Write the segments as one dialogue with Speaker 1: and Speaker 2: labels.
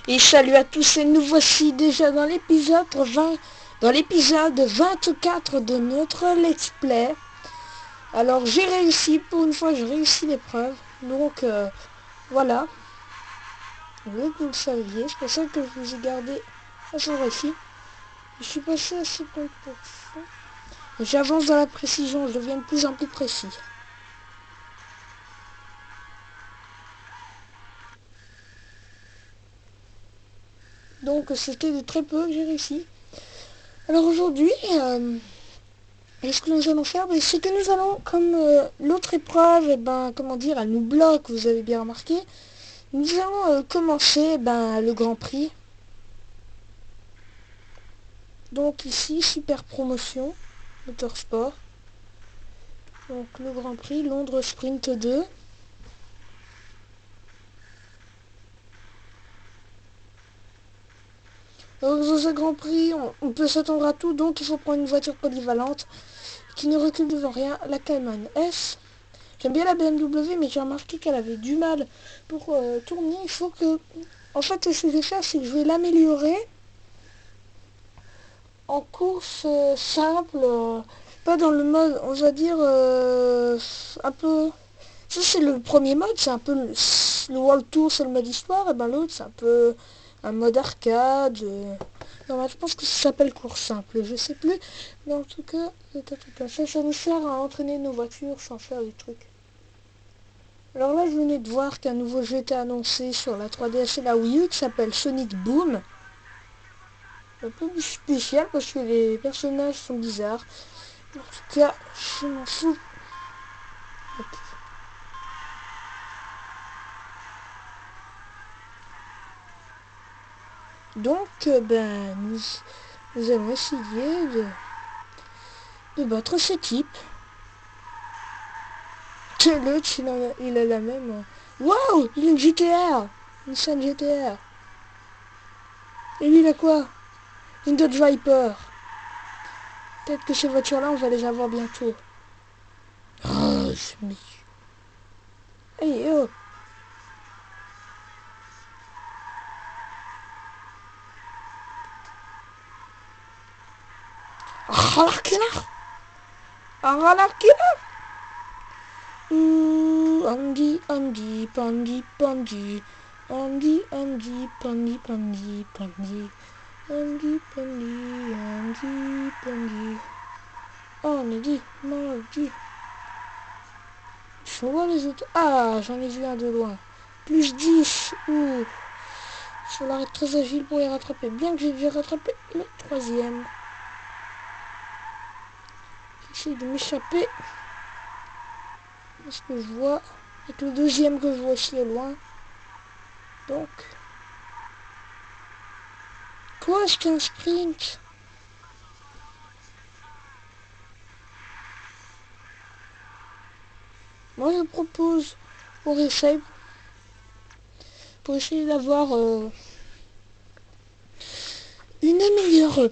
Speaker 1: Et salut à tous et nous voici déjà dans l'épisode 24 de notre let's play. Alors j'ai réussi, pour une fois j'ai réussi l'épreuve. Donc voilà. Je veux que vous le saviez, c'est pour ça que je vous ai gardé à ce récit. Je suis passé à 50%. J'avance dans la précision, je deviens de plus en plus précis. Donc c'était de très peu que j'ai réussi. Alors aujourd'hui, ce que nous allons faire, c'est que nous allons, comme l'autre épreuve, comment dire, elle nous bloque, vous avez bien remarqué, nous allons commencer le Grand Prix. Donc ici, super promotion, motorsport. Donc le Grand Prix, Londres Sprint 2. Alors dans ce Grand Prix, on peut s'attendre à tout, donc il faut prendre une voiture polyvalente qui ne recule devant rien, la Cayman S. J'aime bien la BMW, mais j'ai remarqué qu'elle avait du mal pour tourner. Il faut que... En fait, ce que je vais faire, c'est que je vais l'améliorer en course simple, pas dans le mode, on va dire, un peu... Ça, c'est le premier mode, c'est un peu le World Tour, c'est le mode histoire, et l'autre, c'est un peu un mode arcade. Non, je pense que ça s'appelle course simple, je sais plus. Mais en tout cas, ça nous sert à entraîner nos voitures sans faire des trucs. Alors là, je venais de voir qu'un nouveau jeu était annoncé sur la 3DS et la Wii U qui s'appelle Sonic Boom. Un peu spécial parce que les personnages sont bizarres. En tout cas, je m'en fous. Donc, nous allons essayer de battre cette type. L'autre, il a la même... Waouh, il a une GTR. Une Nissan GTR. Et lui, il a quoi? Une Dodge Viper. Peut-être que ces voitures-là, on va les avoir bientôt. Oh, c'est mis. Hey, oh. Ralarkina. Ralarkina. Andy, Andy, Pandy, Pandy. Andy, Andy, Pandy, Pandy, Pandy. Andy, Pandy, Andy, Pandy. Oh, on est dit, maudit. Je vois les autres. Ah, j'en ai vu un de loin. Plus 10. Ouh. Il faut être très agile pour les rattraper. Bien que j'ai déjà rattrapé le troisième. J'essaie de m'échapper. Ce que je vois. Avec le deuxième que je vois aussi au loin. Donc. Quoi, c'est un sprint? Moi, je propose pour essayer d'avoir une meilleure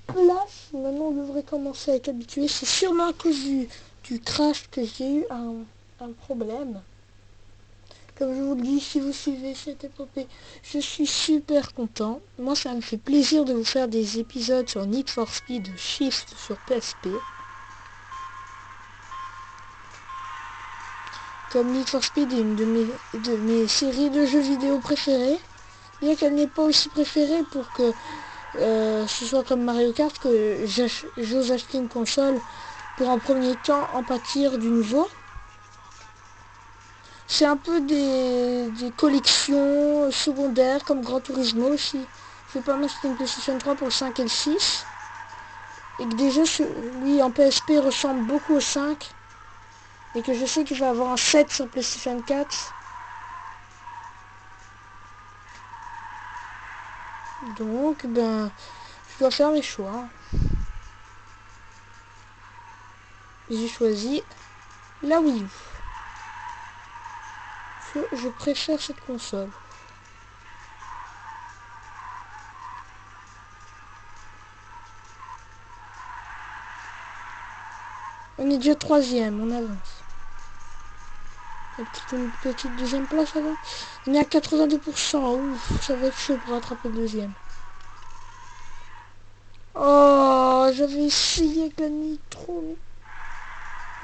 Speaker 1: place. Maintenant, on devrait commencer à être habitué. C'est sûrement à cause du crash que j'ai eu un problème. Comme je vous le dis, si vous suivez cette épopée, je suis super content. Moi, ça me fait plaisir de vous faire des épisodes sur Need for Speed Shift sur PSP. Comme Need for Speed est une de mes séries de jeux vidéo préférées, bien qu'elle n'est pas aussi préférée pour que ce soit comme Mario Kart, que j'ose acheter une console pour en premier temps en pâtir du nouveau. C'est un peu des collections secondaires comme Gran Turismo aussi. Je vais pas m'acheter une PlayStation 3 pour le 5 et le 6. Et que déjà, lui en PSP ressemble beaucoup au 5. Et que je sais qu'il va avoir un 7 sur PlayStation 4. Donc, je dois faire mes choix. J'ai choisi la Wii U. Je préfère cette console. On est déjà troisième, on avance. Une petite deuxième place avant. On est à 82%. Ouf, ça va être chaud pour rattraper le deuxième. Oh, j'avais essayé avec la nitro.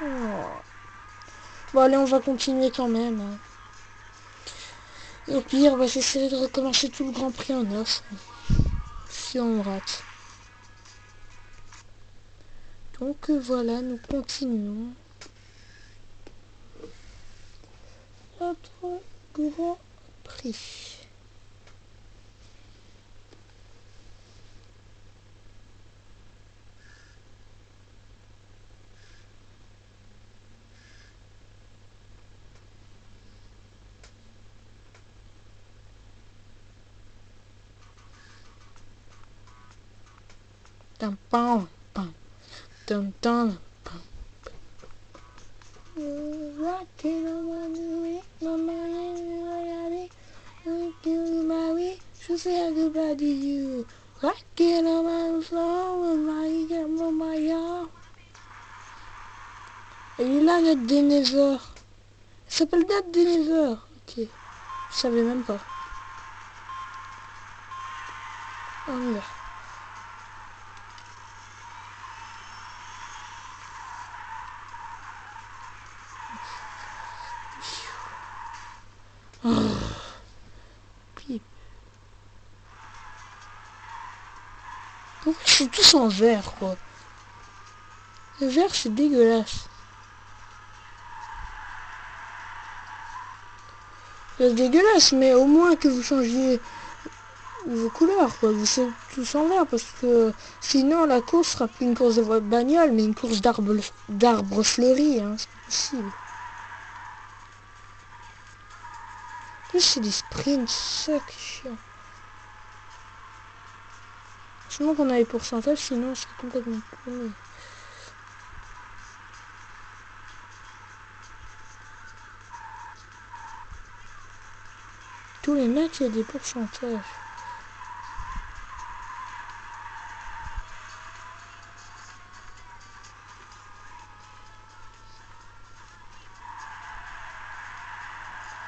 Speaker 1: Mais... oh. Bon, allez, on va continuer quand même. Hein. Et au pire, on va essayer de recommencer tout le Grand Prix en off. Si on rate. Donc voilà, nous continuons. Notre Grand Prix. Tam pam pam tam tam pam. Rocking on my new my mind, je sais goodbye to you. Rocking on my floor, my et il est là notre Denver. Il s'appelle Date Denver. Ok. Je savais même pas. On y va. Oh. Puis... pourquoi ils sont tous en vert, quoi? Le vert, c'est dégueulasse. C'est dégueulasse, mais au moins que vous changiez vos couleurs, quoi. Vous êtes tous en vert, parce que sinon la course sera plus une course de bagnole, mais une course d'arbres fleuris, hein. C'est pas possible. En plus, c'est des sprints secs, chiant. Sinon qu'on a les pourcentages, sinon c'est complètement paumé. Tous les matchs, il y a des pourcentages.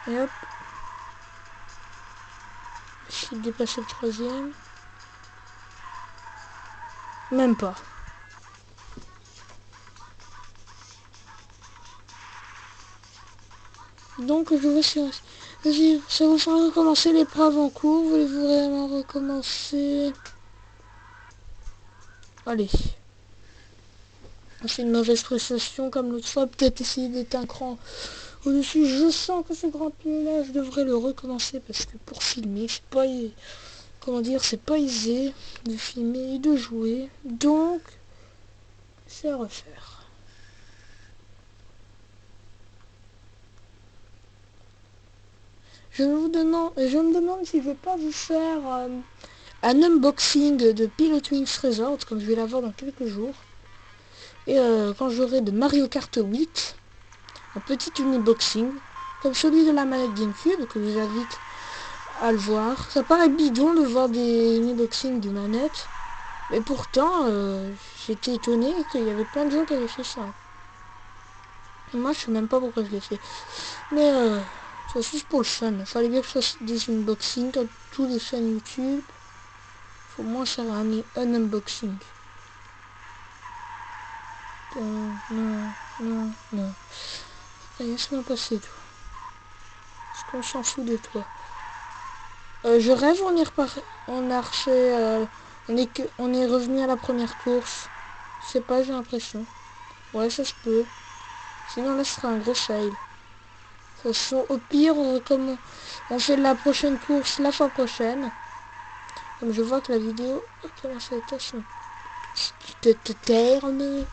Speaker 1: Et hop. J'ai dépassé le troisième. Même pas. Donc je vais sur... vas-y, ça vous fera recommencer l'épreuve en cours. Voulez-vous vraiment recommencer? Allez. On fait une mauvaise prestation comme l'autre fois. Peut-être essayer d'être un cran au-dessus. Je sens que ce Grand Prix là, je devrais le recommencer parce que pour filmer, c'est pas... comment dire, c'est pas aisé de filmer et de jouer. Donc, c'est à refaire. Je me demande si je vais pas vous faire un unboxing de Pilot Wings Resort, comme je vais l'avoir dans quelques jours. Et quand j'aurai de Mario Kart 8, un petit unboxing, comme celui de la manette GameCube, que je vous invite à le voir. Ça paraît bidon de voir des unboxings de manettes, mais pourtant, j'étais étonné qu'il y avait plein de gens qui avaient fait ça. Et moi, je sais même pas pourquoi je l'ai fait. Mais c'est juste pour le fun. Il fallait bien que je fasse des unboxings comme tous les chaînes YouTube. Faut au moins faire un unboxing. Non. Laisse-moi passer tout. Parce qu'on s'en fout de toi. Je rêve, on a refait, on est revenu à la première course. Je sais pas, j'ai l'impression. Ouais, ça se peut. Sinon là, ce sera un gros fail. Au pire, on fait la prochaine course la fois prochaine. Comme je vois que la vidéo commence à être terne.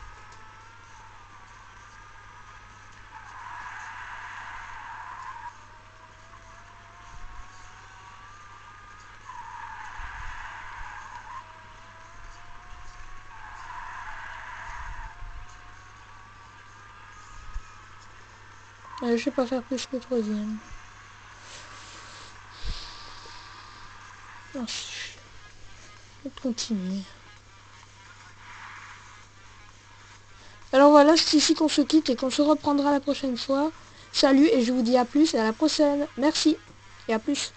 Speaker 1: Je vais pas faire plus que le troisième. Non, je vais continuer. Alors voilà, c'est ici qu'on se quitte et qu'on se reprendra la prochaine fois. Salut et je vous dis à plus et à la prochaine. Merci et à plus.